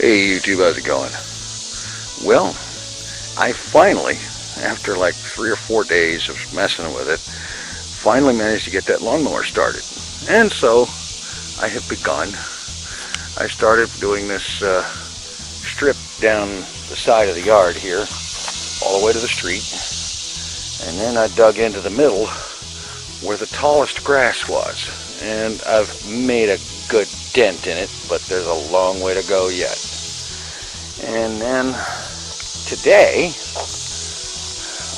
Hey YouTube, how's it going? Well, I finally, after like 3 or 4 days of messing with it, finally managed to get that lawnmower started. And so I have begun. I started doing this strip down the side of the yard here, all the way to the street. And then I dug into the middle where the tallest grass was. And I've made a good dent in it, but there's a long way to go yet. And then today,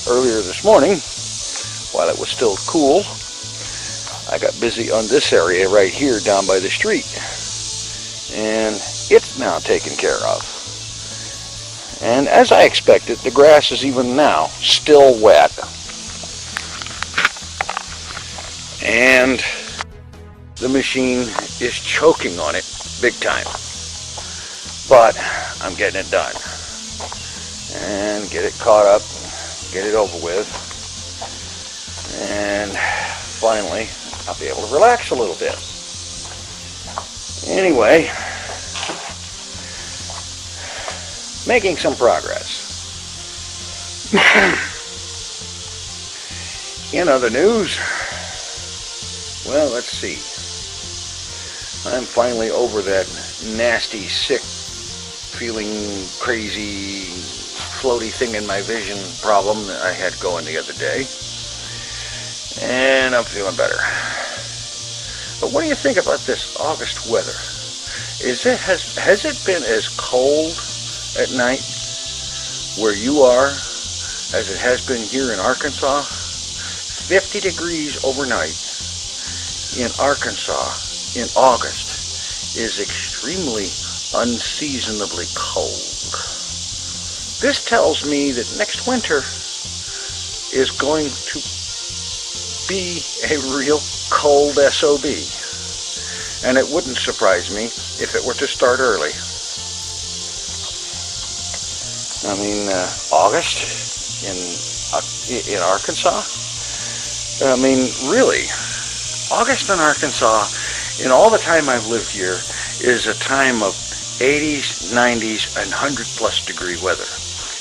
earlier this morning, while it was still cool, I got busy on this area right here down by the street. And it's now taken care of. And as I expected, the grass is even now still wet. And the machine is choking on it big time. But I'm getting it done. And get it caught up, get it over with. And finally, I'll be able to relax a little bit. Anyway, making some progress. In other news, well, let's see. I'm finally over that nasty, sick, feeling crazy, floaty thing in my vision problem that I had going the other day. And I'm feeling better. But what do you think about this August weather? Has it been as cold at night where you are as it has been here in Arkansas? 50 degrees overnight in Arkansas in August is extremely unseasonably cold. This tells me that next winter is going to be a real cold SOB. And it wouldn't surprise me if it were to start early. I mean, August in Arkansas? I mean, really, August in Arkansas, in all the time I've lived here, is a time of 80s, 90s, and 100+ degree weather.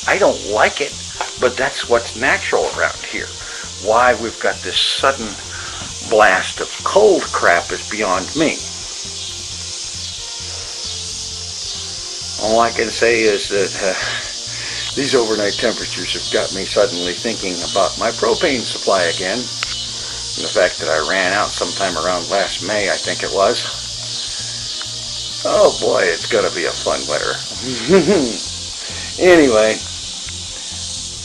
I don't like it, but that's what's natural around here. Why we've got this sudden blast of cold crap is beyond me. All I can say is that these overnight temperatures have got me suddenly thinking about my propane supply again. And the fact that I ran out sometime around last May, I think it was. Oh boy, it's going to be a fun winter. Anyway,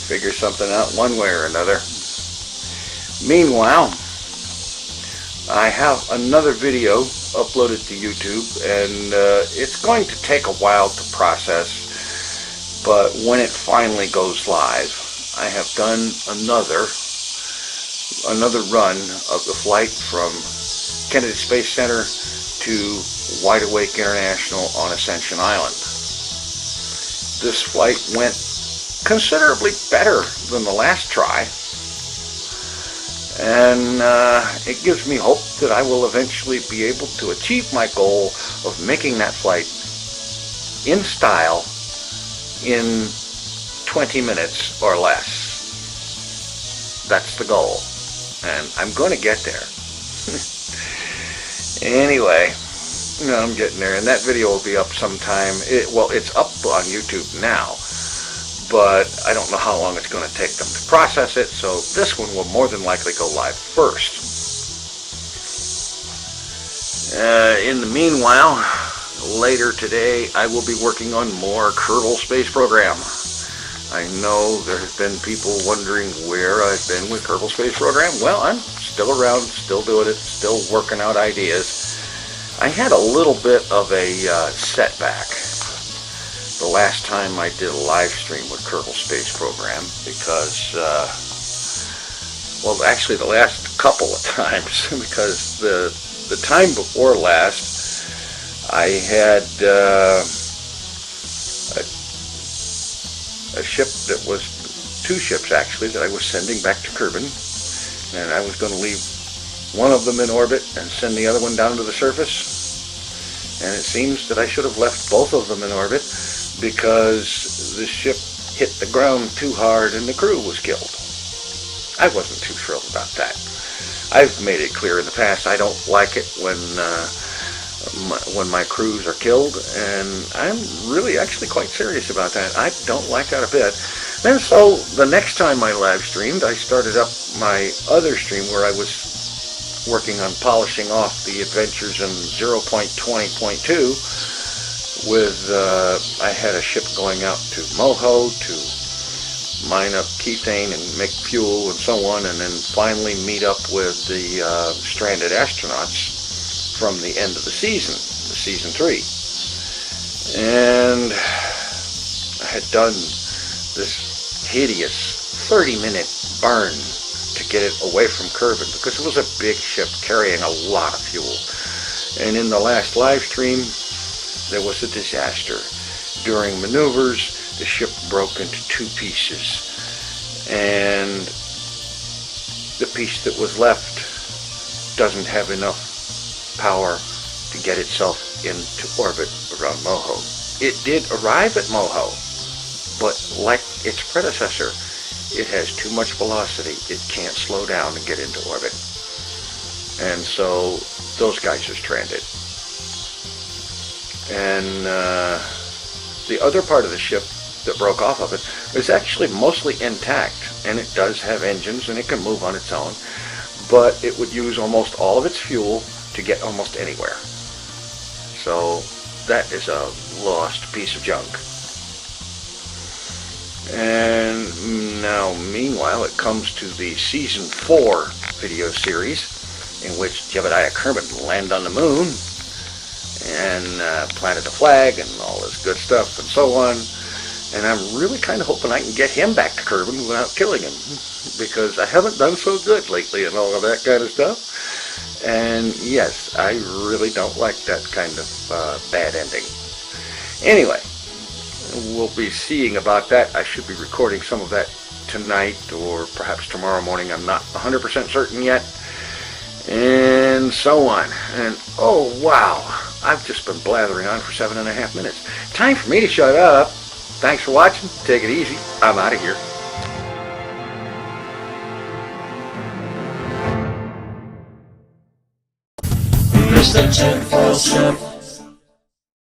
figure something out one way or another. Meanwhile, I have another video uploaded to YouTube, and it's going to take a while to process, but when it finally goes live, I have done another run of the flight from Kennedy Space Center to Wideawake International on Ascension Island. This flight went considerably better than the last try, and it gives me hope that I will eventually be able to achieve my goal of making that flight in style in 20 minutes or less. That's the goal, and I'm going to get there. Anyway, I'm getting there, and that video will be up sometime. It's up on YouTube now, but I don't know how long it's going to take them to process it, so this one will more than likely go live first. In the meanwhile, later today, I will be working on more Kerbal Space Program. I know there have been people wondering where I've been with Kerbal Space Program. Well, I'm still around, still doing it, still working out ideas. I had a little bit of a setback the last time I did a live stream with Kerbal Space Program because, well, actually the last couple of times, because the time before last, I had a ship that was, 2 ships actually, that I was sending back to Kerbin, and I was going to leave one of them in orbit and send the other one down to the surface. And it seems that I should have left both of them in orbit because the ship hit the ground too hard and the crew was killed. I wasn't too thrilled about that. I've made it clear in the past I don't like it when my crews are killed, and I'm really actually quite serious about that. I don't like that a bit. And so the next time I live streamed, I started up my other stream where I was working on polishing off the adventures in 0.20.2 with, I had a ship going out to Moho to mine up kethane and make fuel and so on, and then finally meet up with the stranded astronauts from the end of the season 3. And I had done this hideous 30-minute burn to get it away from Kerbin because it was a big ship carrying a lot of fuel. And in the last live stream, there was a disaster. During maneuvers, the ship broke into 2 pieces, and the piece that was left doesn't have enough power to get itself into orbit around Moho. It did arrive at Moho, but like its predecessor, it has too much velocity. It can't slow down and get into orbit. And so those guys are stranded. And the other part of the ship that broke off of it is actually mostly intact, and it does have engines and it can move on its own, but it would use almost all of its fuel to get almost anywhere. So that is a lost piece of junk. And now meanwhile it comes to the season 4 video series in which Jebediah Kermit landed on the moon and planted a flag and all this good stuff and so on. And I'm really kind of hoping I can get him back to Kerbin without killing him, because I haven't done so good lately and all of that kind of stuff. And yes, I really don't like that kind of bad ending. Anyway, we'll be seeing about that. I should be recording some of that tonight or perhaps tomorrow morning. I'm not 100% certain yet. And so on. And oh wow, I've just been blathering on for 7.5 minutes. Time for me to shut up. Thanks for watching. Take it easy. I'm out of here. Mr. TinFoilChef.